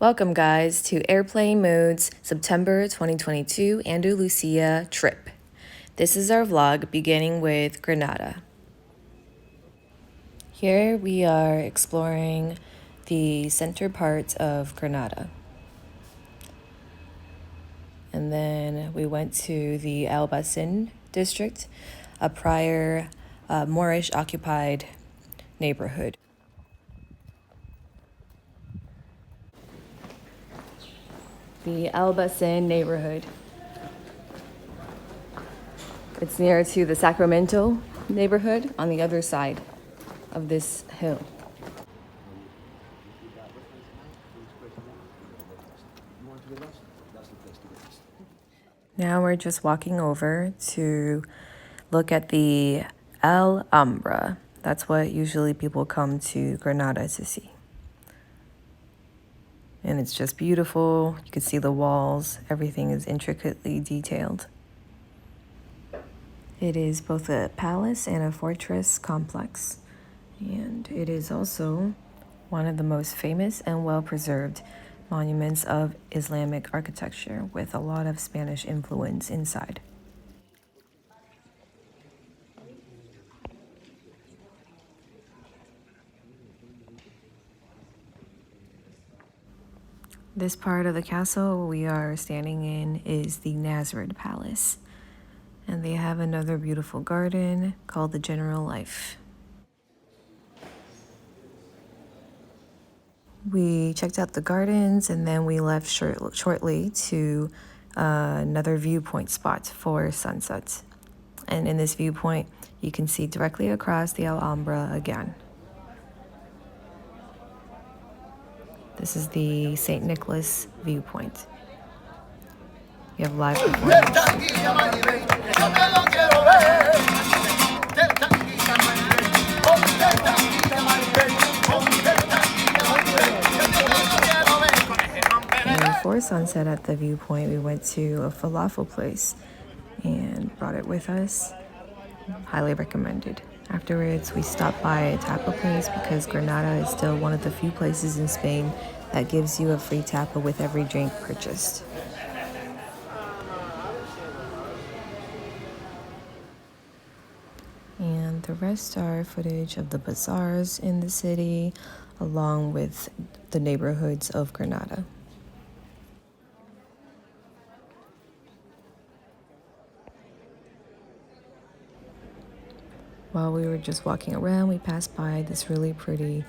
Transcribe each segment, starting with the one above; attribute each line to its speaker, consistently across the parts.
Speaker 1: Welcome, guys, to Airplane Mode's September 2022 Andalusia trip. This is our vlog beginning with Granada. Here we are exploring the center part of Granada. And then we went to the Albaicin district, a prior Moorish occupied neighborhood. The Albaicin neighborhood. It's near to the Sacramento neighborhood on the other side of this hill. Now we're just walking over to look at the Alhambra. That's what usually people come to Granada to see. And it's just beautiful. You can see the walls. Everything is intricately detailed. It is both a palace and a fortress complex. And it is also one of the most famous and well-preserved monuments of Islamic architecture with a lot of Spanish influence inside. This part of the castle we are standing in is the Nazareth Palace, and they have another beautiful garden called the General Life. We checked out the gardens and then we left shortly to another viewpoint spot for sunset. And in this viewpoint, you can see directly across the Alhambra again. This is the St. Nicholas viewpoint. You have live performance. And before sunset at the viewpoint, we went to a falafel place and brought it with us. Highly recommended. Afterwards, we stopped by a tapa place because Granada is still one of the few places in Spain that gives you a free tapa with every drink purchased. And the rest are footage of the bazaars in the city, along with the neighborhoods of Granada. While we were just walking around, we passed by this really pretty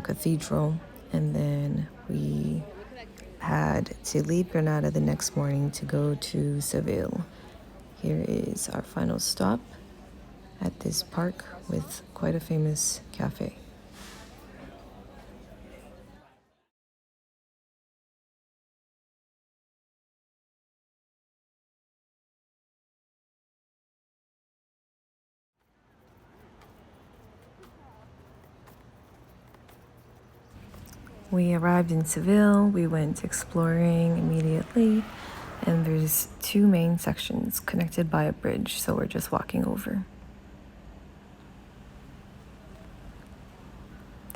Speaker 1: cathedral, and then we had to leave Granada the next morning to go to Seville. Here is our final stop at this park with quite a famous cafe. We arrived in Seville, we went exploring immediately, and there's two main sections connected by a bridge, so we're just walking over.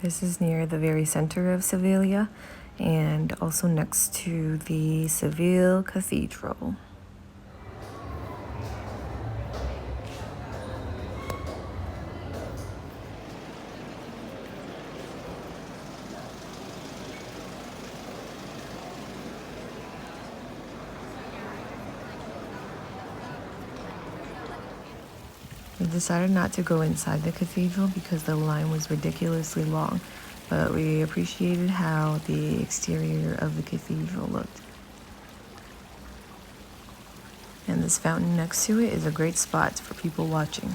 Speaker 1: This is near the very center of Sevilla and also next to the Seville Cathedral. We decided not to go inside the cathedral because the line was ridiculously long, but we appreciated how the exterior of the cathedral looked. And this fountain next to it is a great spot for people watching.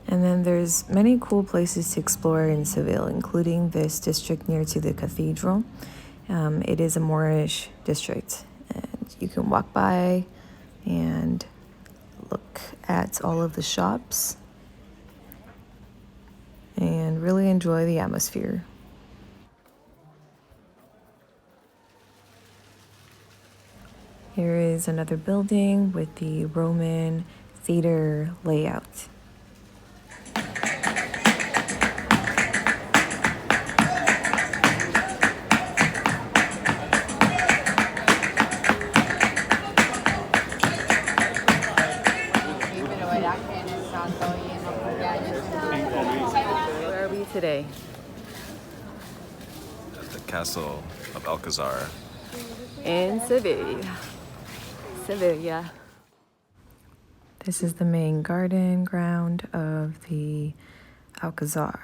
Speaker 1: And then there's many cool places to explore in Seville, including this district near to the cathedral. It is a Moorish district, and you can walk by and look at all of the shops and really enjoy the atmosphere. Here is another building with the Roman theater layout. Where are we today?
Speaker 2: At the castle of Alcazar.
Speaker 1: In Seville. Sevilla. This is the main garden ground of the Alcazar.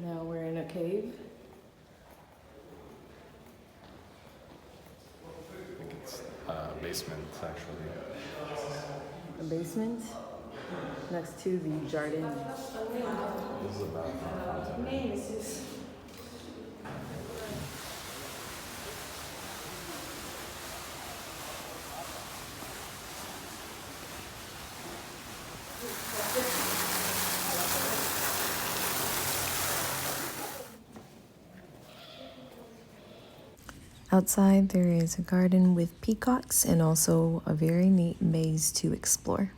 Speaker 1: Now we're in a cave.
Speaker 2: I think it's basement, actually.
Speaker 1: A basement next to the jardin.
Speaker 2: This is a bathroom.
Speaker 1: Outside, there is a garden with peacocks and also a very neat maze to explore.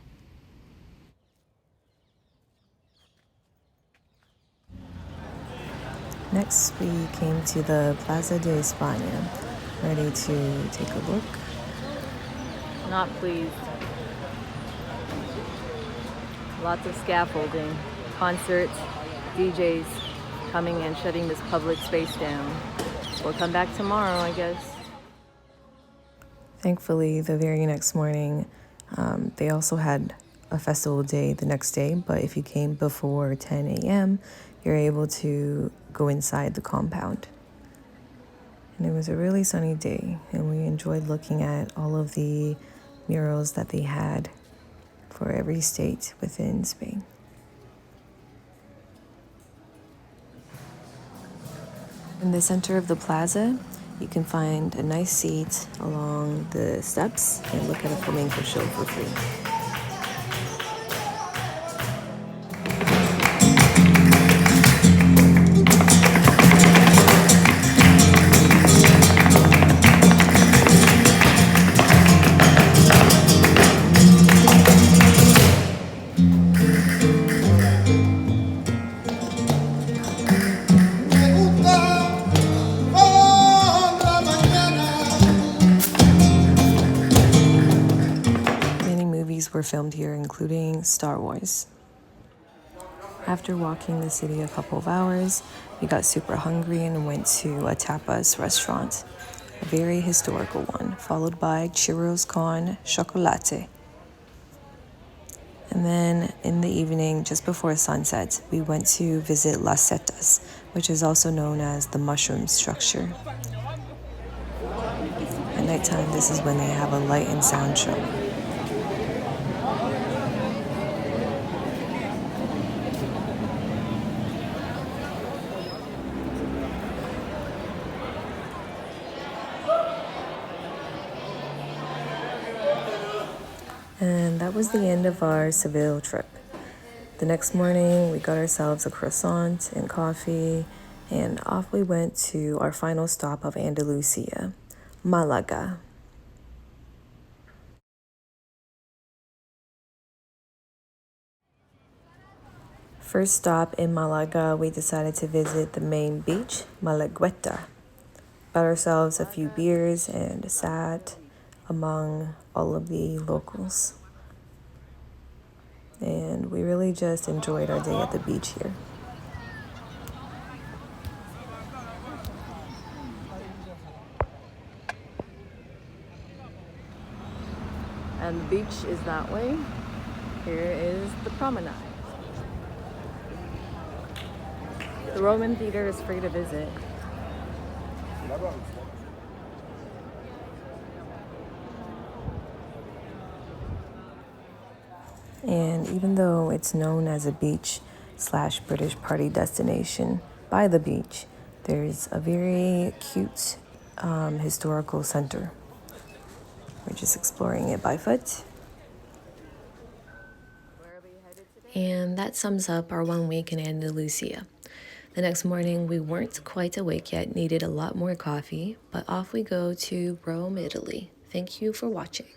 Speaker 1: Next, we came to the Plaza de España, ready to take a look. Not pleased. Lots of scaffolding, concerts, DJs coming and shutting this public space down. We'll come back tomorrow, I guess. Thankfully, the very next morning, they also had a festival day the next day, but if you came before 10 a.m., you're able to go inside the compound. And it was a really sunny day, and we enjoyed looking at all of the murals that they had for every state within Spain. In the center of the plaza, you can find a nice seat along the steps and look at a flamenco show for free. Were filmed here, including Star Wars. After walking the city a couple of hours, we got super hungry and went to a tapas restaurant, a very historical one, followed by churros con chocolate. And then in the evening, just before sunset, we went to visit Las Setas, which is also known as the mushroom structure. At nighttime, this is when they have a light and sound show. And that was the end of our Seville trip. The next morning, we got ourselves a croissant and coffee, and off we went to our final stop of Andalusia, Malaga. First stop in Malaga, we decided to visit the main beach, Malagueta. Got ourselves a few beers and sat among all of the locals. And we really just enjoyed our day at the beach here. And the beach is that way. Here is the promenade. The Roman theater is free to visit. And even though it's known as a beach/British party destination by the beach, there's a very cute historical center. We're just exploring it by foot. And that sums up our 1 week in Andalusia. The next morning, we weren't quite awake yet, needed a lot more coffee, but off we go to Rome, Italy. Thank you for watching.